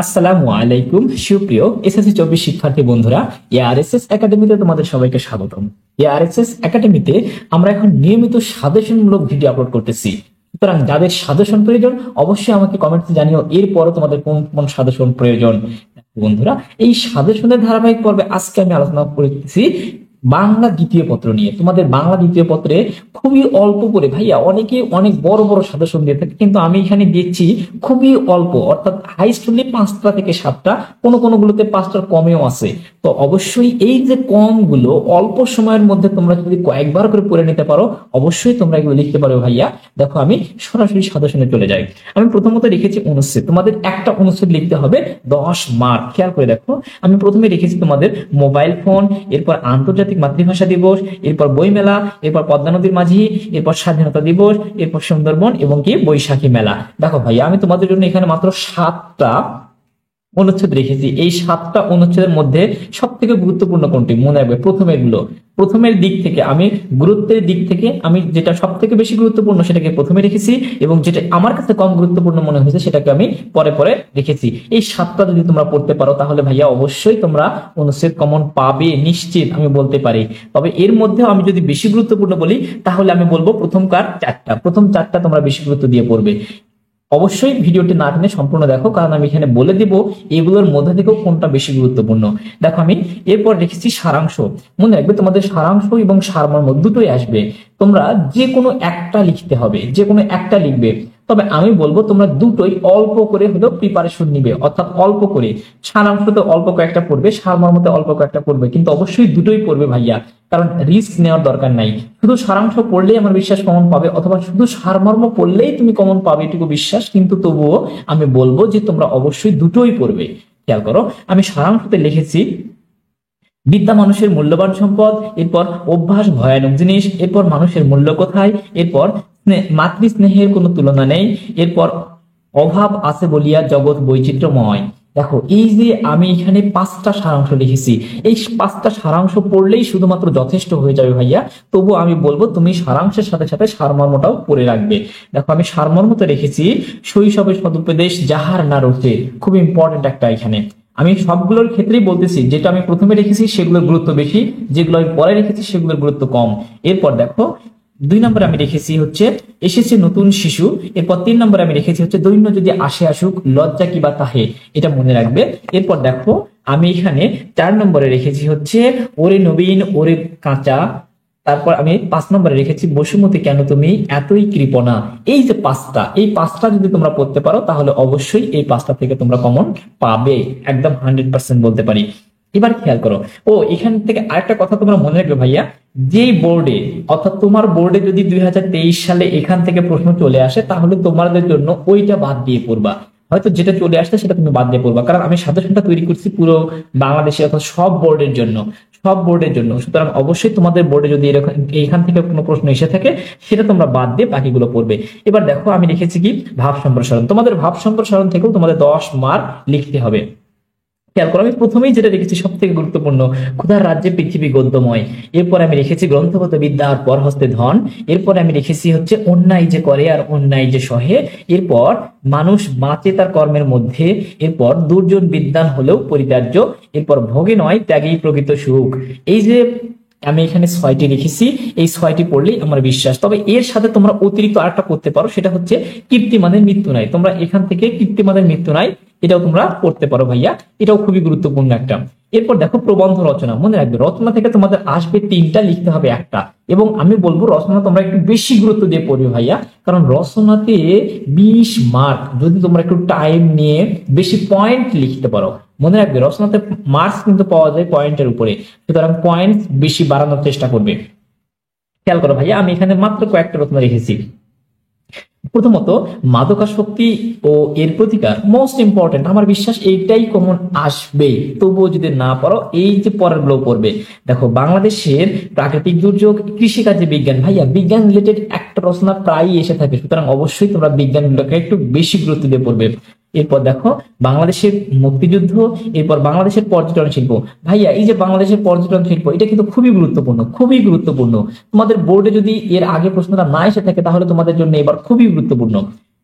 আসসালামু আলাইকুম সুপ্রিয় এসএসসি 24 শিক্ষার্থী বন্ধুরা, এআরএসএস একাডেমিতে তোমাদের সবাইকে স্বাগতম। এআরএসএস একাডেমিতে আমরা এখন নিয়মিত সাজেশনমূলক ভিডিও আপলোড করতেছি। সুতরাং যাদের সাজেশন প্রয়োজন অবশ্যই আমাকে কমেন্টে জানিও, এরপরও তোমাদের কোন কোন সাজেশন প্রয়োজন। বন্ধুরা, এই সাজেশনের ধারাবাহিক পর্বে আজকে আমি আলোচনা করতেছি বাংলা দ্বিতীয় পত্র নিয়ে। তোমাদের বাংলা দ্বিতীয় পত্রে খুবই অল্প করে ভাইয়া অনেকে অনেক বড় বড় সাজেশন দিয়ে থাকে, কিন্তু আমি এখানে দিচ্ছি খুবই অল্প, অর্থাৎ হাইস্ট হলে 5টা থেকে 7টা, কোনো গুলোতে 5টার কমেও আছে। তো অবশ্যই এই যে কম গুলো অল্প সময়ের মধ্যে তোমরা যদি কয়েকবার করে পড়ে নিতে পারো অবশ্যই তোমরা এগুলো লিখতে পারো ভাইয়া। দেখো আমি সরাসরি সাজেশনে চলে যাই। আমি প্রথমত লিখেছি অনুচ্ছেদ, তোমাদের একটা অনুচ্ছেদ লিখতে হবে 10 মার্ক। খেয়াল করে দেখো, আমি প্রথমে লিখেছি তোমাদের মোবাইল ফোন, এরপর আন্তর্জাতিক মাতৃভাষা দিবস, এরপর বইমেলা, এরপর পদ্মা নদীর মাঝি, এরপর স্বাধীনতা দিবস, এরপর সুন্দরবন এবং কি বৈশাখী মেলা। দেখো ভাইয়া আমি তোমাদের জন্য এখানে মাত্র 7টা অনুচ্ছেদ রেখেছি। এই 7টা অনুচ্ছেদের মধ্যে সব থেকে গুরুত্বপূর্ণ কোনটি মনে রাখবে? প্রথমের দিক থেকে আমি গুরুত্বের দিক থেকে আমি যেটা সব থেকে বেশি গুরুত্বপূর্ণ সেটাকে প্রথমে রেখেছি, এবং যেটা আমার কাছে কম গুরুত্বপূর্ণ মনে হয়েছে সেটাকে আমি পরে পরে রেখেছি। এই 7টা যদি তোমরা পড়তে পারো তাহলে ভাইয়া অবশ্যই তোমরা অনুচ্ছেদ কমন পাবে নিশ্চিত, আমি বলতে পারি। তবে এর মধ্যেও আমি যদি বেশি গুরুত্বপূর্ণ বলি তাহলে আমি বলবো প্রথম 4টা তোমরা বেশি গুরুত্ব দিয়ে পড়বে। অবশ্যই ভিডিওটি না টেনে সম্পূর্ণ দেখো, কারণ আমি এখানে বলে দিব এগুলোর মধ্যে থেকেও কোনটা বেশি গুরুত্বপূর্ণ। দেখো আমি এরপর রেখেছি সারাংশ। মনে রাখবে তোমাদের সারাংশ এবং সারমর্ম দুটোই আসবে, তোমরা যে কোনো একটা লিখতে হবে, যে কোনো একটা লিখবে। তবে আমি বলবো তোমরা দুটোই অল্প করে হলেও প্রিপারেশন নিবে, অর্থাৎ অল্প করে। সারাংশতে অল্প কয়েকটা পড়বে, সারমর্মতে অল্প কয়েকটা পড়বে, কিন্তু অবশ্যই দুটোই পড়বে ভাইয়া, কারণ রিস্ক নেওয়ার দরকার নাই। শুধু সারাংশ পড়লেই আমার বিশ্বাস কমন পাবে, অথবা শুধু সারমর্ম পড়লেই তুমি কমন পাবে এটুকু বিশ্বাস, কিন্তু তবুও আমি বলবো যে তোমরা অবশ্যই দুটোই পড়বে। খেয়াল করো, আমি সারাংশতে লিখেছি বিদ্যা মানুষের মূল্যবান সম্পদ, এরপর অভ্যাস ভয়ানক জিনিস, এরপর মানুষের মূল্য কোথায়, এরপর মাতৃ স্নেহের কোনো তুলনা নেই, এরপর অভাব আছে বলিয়া জগৎ বৈচিত্র্যময়। দেখো এই যে আমি এখানে 5টা সারাংশ লিখেছি, এই 5টা সারাংশ পড়লেই শুধুমাত্র যথেষ্ট হয়ে যাবে ভাইয়া। তবু আমি বলবো তুমি সারাংশের সাথে সাথে সারমর্মটাও পড়ে রাখবে। দেখো আমি সারমর্মতে রেখেছি শৈশবের সদুপদেশ যাহার না রোচে, খুব ইম্পর্টেন্ট একটা। এখানে আমি সবগুলোর ক্ষেত্রেই বলতেছি, যেটা আমি প্রথমে রেখেছি সেগুলোর গুরুত্ব বেশি, যেগুলো আমি পরে রেখেছি সেগুলোর গুরুত্ব কম। এরপর দেখো 2 নম্বরে আমি রেখেছি হচ্ছে এসেছে নতুন শিশু, এরপর 3 নম্বরে আমি রেখেছি হচ্ছে দৈন্য যদি আসে আসুক লজ্জা কিবা তাহে, এটা মনে রাখবে। এরপর দেখো আমি এখানে 4 নম্বরে রেখেছি হচ্ছে ওরে নবীন ওরে কাঁচা, তারপর আমি 5 নম্বরে রেখেছি বসুমতী কেন তুমি এতই কৃপণা। এই যে 5টা যদি তোমরা পড়তে পারো তাহলে অবশ্যই এই 5টা থেকে তোমরা কমন পাবে, একদম 100% বলতে পারি। এবার খেয়াল করো, এখান থেকে আরেকটা কথা তোমরা মনে রাখবে ভাইয়া, যে বোর্ডে অর্থাৎ তোমার বোর্ডে যদি 2023 সালে এখান থেকে প্রশ্ন চলে আসে তাহলে তোমাদের জন্য ওইটা বাদ দিয়ে পড়বা। হয়তো যেটা চলে আসছে সেটা তুমি বাদ দিয়ে পড়বা, কারণ আমি সাজেশনটা তৈরি করছি পুরো বাংলাদেশে অর্থাৎ সব বোর্ডের জন্য। সুতরাং অবশ্যই তোমাদের বোর্ডে যদি এরকম এইখান থেকে কোনো প্রশ্ন এসে থাকে সেটা তোমরা বাদ দিয়ে বাকিগুলো পড়বে। এবার দেখো আমি লিখেছি কি ভাব সম্প্রসারণ। তোমাদের ভাব সম্প্রসারণ থেকেও তোমাদের 10 মার্ক লিখতে হবে। খেয়াল করো, আমি প্রথমেই যেটা রেখেছি সব থেকে গুরুত্বপূর্ণ, ক্ষুধার রাজ্যে পৃথিবী গদ্যময়। এরপর আমি রেখেছি গ্রন্থগত বিদ্যা আর পর হস্তে ধন। এরপর আমি রেখেছি হচ্ছে অন্যায় যে করে আর অন্যায় যে সহে। এরপর মানুষ বাঁচে তার কর্মের মধ্যে। এরপর দুর্জন বিদ্বান হলেও পরিত্যাজ্য। এরপর ভোগে নয় ত্যাগেই প্রকৃত সুখ। এই যে আমি এখানে 6টি লিখেছি, এই 6টি পড়লেই আমার বিশ্বাস। তবে এর সাথে তোমরা অতিরিক্ত আরেকটা করতে পারো, সেটা হচ্ছে কীর্তিমানের মৃত্যু নাই। তোমরা এখান থেকে কীর্তিমানের মৃত্যু নাই এটাও তোমরা পড়তে পারো ভাইয়া, এটাও খুবই গুরুত্বপূর্ণ একটা। এরপর দেখো প্রবন্ধ রচনা। মনে রাখবে রচনা থেকে তোমাদের আসবে 3টা, লিখতে হবে একটা। এবং আমি বলবো রচনা তোমরা একটু বেশি গুরুত্ব দিয়ে পড়বে ভাইয়া, কারণ রচনাতে 20 মার্ক যদি তোমরা একটু টাইম নিয়ে বেশি পয়েন্ট লিখতে পারো। মনে রাখবে রচনাতে মার্কস কিন্তু পাওয়া যায় পয়েন্টের উপরে, সুতরাং পয়েন্ট বেশি বাড়ানোর চেষ্টা করবে। খেয়াল করো ভাইয়া আমি এখানে মাত্র কয়েকটা রচনা রেখেছি। প্রথমত মাদকাসক্তি ও এর প্রতিকার, মোস্ট ইম্পর্টেন্ট, আমার বিশ্বাস এইটাই কমন আসবে। তবুও যদি না পারো এই যে পরের গুলো পড়বে। দেখো বাংলাদেশের প্রাকৃতিক দুর্যোগ, কৃষিকাজে বিজ্ঞান। ভাইয়া বিজ্ঞান রিলেটেড একটা রচনা প্রায়ই এসে থাকে, সুতরাং অবশ্যই তোমরা বিজ্ঞানগুলোকে একটু বেশি গুরুত্ব দিয়ে পড়বে। এরপর দেখো বাংলাদেশের মুক্তিযুদ্ধ, এরপর বাংলাদেশের পর্যটন শিল্প। ভাইয়া এই যে বাংলাদেশের পর্যটন শিল্প এটা কিন্তু খুবই গুরুত্বপূর্ণ। তোমাদের বোর্ডে যদি এর আগে প্রশ্নটা না এসে থাকে তাহলে তোমাদের জন্য এবার খুবই গুরুত্বপূর্ণ।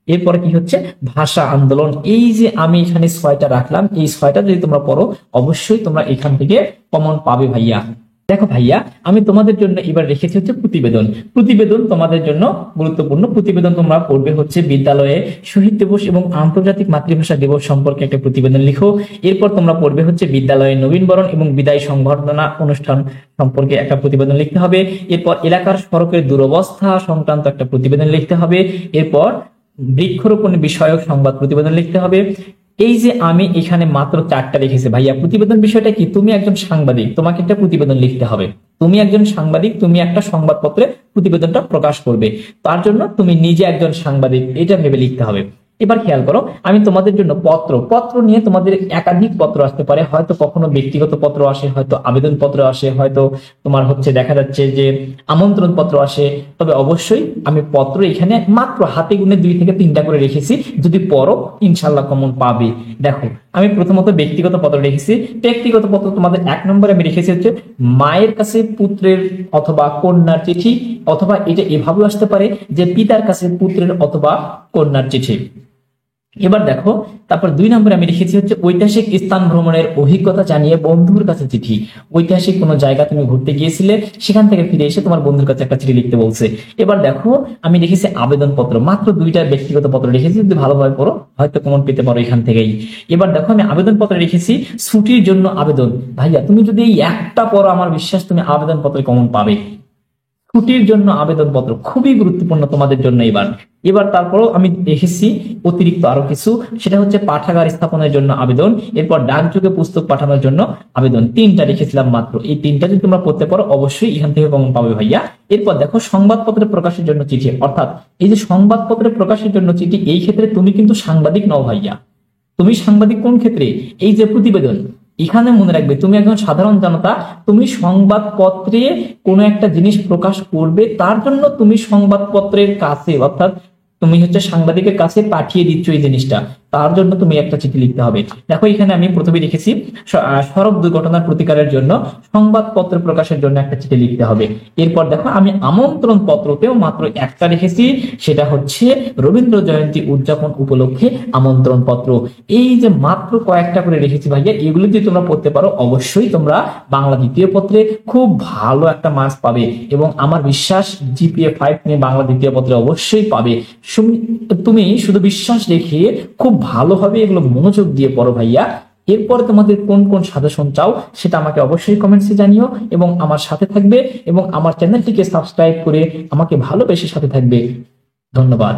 এরপরে কি হচ্ছে ভাষা আন্দোলন। এই যে আমি এখানে 6টা রাখলাম, এই 6টা যদি তোমরা পড়ো অবশ্যই তোমরা এখান থেকে কমন পাবে ভাইয়া। দেখো ভাইয়া, আমি তোমাদের জন্য এবার রেখেছি হচ্ছে প্রতিবেদন। প্রতিবেদন তোমাদের জন্য গুরুত্বপূর্ণ। প্রতিবেদন তোমরা পড়বে হচ্ছে বিদ্যালয়ে শহীদ দিবস এবং আন্তর্জাতিক মাতৃভাষা দিবস সম্পর্কে একটা প্রতিবেদন লিখো। এরপর তোমরা পড়বে হচ্ছে বিদ্যালয়ে নবীনবরণ এবং বিদায় সংবর্ধনা অনুষ্ঠান সম্পর্কে একটা প্রতিবেদন লিখতে হবে। এরপর এলাকার সড়কের দুরবস্থা সংক্রান্ত একটা প্রতিবেদন লিখতে হবে। এরপর বৃক্ষরোপণ বিষয়ক সংবাদ প্রতিবেদন লিখতে হবে। এই যে আমি এখানে মাত্র 4টা রেখেছি ভাইয়া। প্রতিবেদন বিষয়টা কি? তুমি একজন সাংবাদিক, তোমাকে একটা প্রতিবেদন লিখতে হবে। তুমি একজন সাংবাদিক, তুমি একটা সংবাদপত্রে প্রতিবেদনটা প্রকাশ করবে, তার জন্য তুমি নিজে একজন সাংবাদিক, এটা ভেবে লিখতে হবে। এবার খেয়াল করো, আমি তোমাদের জন্য পত্র নিয়ে তোমাদের একাধিক পত্র আসতে পারে, হয়তো কখনো ব্যক্তিগত পত্র আসে, হয়তো আবেদন পত্র আসে, হয়তো তোমার হচ্ছে দেখা যাচ্ছে যে আমন্ত্রণ পত্র আসে। তবে অবশ্যই আমি পত্র এখানে মাত্র হাতে গুনে 2 থেকে 3টা করে রেখেছি, যদি পড়ো ইনশাল্লাহ কমন পাবে। দেখো, আমি প্রথমত ব্যক্তিগত পত্র রেখেছি। ব্যক্তিগত পত্র তোমাদের 1 নম্বরে আমি রেখেছি হচ্ছে মায়ের কাছে পুত্রের অথবা কন্যার চিঠি, অথবা এটা এভাবেও আসতে পারে যে পিতার কাছে পুত্রের অথবা কন্যার চিঠি। এবার দেখো, তারপর 2 নম্বরে আমি লিখেছি হচ্ছে ঐতিহাসিক স্থান ভ্রমণের অভিজ্ঞতা জানিয়ে বন্ধুর কাছে চিঠি। ঐতিহাসিক কোনো জায়গা তুমি ঘুরতে গিয়েছিলে, সেখান থেকে ফিরে এসে তোমার বন্ধুর কাছে একটা চিঠি লিখতে বলছে। এবার দেখো, আমি লিখেছি আবেদন পত্র। মাত্র 2টা ব্যক্তিগত পত্র লিখেছি, যদি ভালোভাবে পড়ো হয়তো কমন পেতে পারো এখান থেকেই। এবার দেখো, আমি আবেদন পত্রে লিখেছি ছুটির জন্য আবেদন। ভাইয়া তুমি যদি এই একটা পড়ো, আমার বিশ্বাস তুমি আবেদন পত্রে কমন পাবে। ছুটির জন্য আবেদনপত্র খুবই গুরুত্বপূর্ণ তোমাদের জন্য। এবার তারপরও আমি দেখেছি অতিরিক্ত আরো কিছু, সেটা হচ্ছে পাঠাগার স্থাপনের জন্য আবেদন, এরপর ডাকযোগে পুস্তক পাঠানোর জন্য আবেদন। 3টা লিখেছিলাম মাত্র। এই 3টা যদি তোমরা পড়তে পারো অবশ্যই এখান থেকে কমন পাবে ভাইয়া। এরপর দেখো, সংবাদপত্রে প্রকাশের জন্য চিঠি, অর্থাৎ এই যে সংবাদপত্রে প্রকাশের জন্য চিঠি, এই ক্ষেত্রে তুমি কিন্তু সাংবাদিক নও ভাইয়া। তুমি সাংবাদিক কোন ক্ষেত্রে? এই যে প্রতিবেদন, এখানে মনে রাখবে তুমি একজন সাধারণ জনতা, তুমি সংবাদপত্রে কোনো একটা জিনিস প্রকাশ করবে, তার জন্য তুমি সংবাদপত্রের কাছে অর্থাৎ তুমি হচ্ছে সাংবাদিকের কাছে পাঠিয়ে দিচ্ছ এই জিনিসটা, তার জন্য তুমি একটা চিঠি লিখতে হবে। দেখো, এখানে আমি প্রথমে লিখেছি সড়ক দুর্ঘটনার প্রতিকারের জন্য সংবাদপত্র প্রকাশের জন্য একটা চিঠি লিখতে হবে। এরপর দেখো, আমি আমন্ত্রণ পত্রতেও মাত্র একটা লিখেছি, সেটা হচ্ছে রবীন্দ্র জয়ন্তী উদযাপন উপলক্ষে আমন্ত্রণ পত্র। এই যে মাত্র কয়েকটা করে রেখেছি ভাইয়া, এগুলো যদি তোমরা পড়তে পারো অবশ্যই তোমরা বাংলা দ্বিতীয় পত্রে খুব ভালো একটা মার্কস পাবে, এবং আমার বিশ্বাস জিপিএ 5 নিয়ে বাংলা দ্বিতীয় পত্রে অবশ্যই পাবে। তুমি শুধু বিশ্বাস রেখে খুব ভালোভাবে এগুলো মনোযোগ দিয়ে পড়ো ভাইয়া। এরপরে তোমাদের কোন কোন সাজেশন চাও সেটা আমাকে অবশ্যই কমেন্টসে জানিও, এবং আমার সাথে থাকবে, এবং আমার চ্যানেলটিকে সাবস্ক্রাইব করে আমাকে ভালোবেসে সাথে থাকবে। ধন্যবাদ।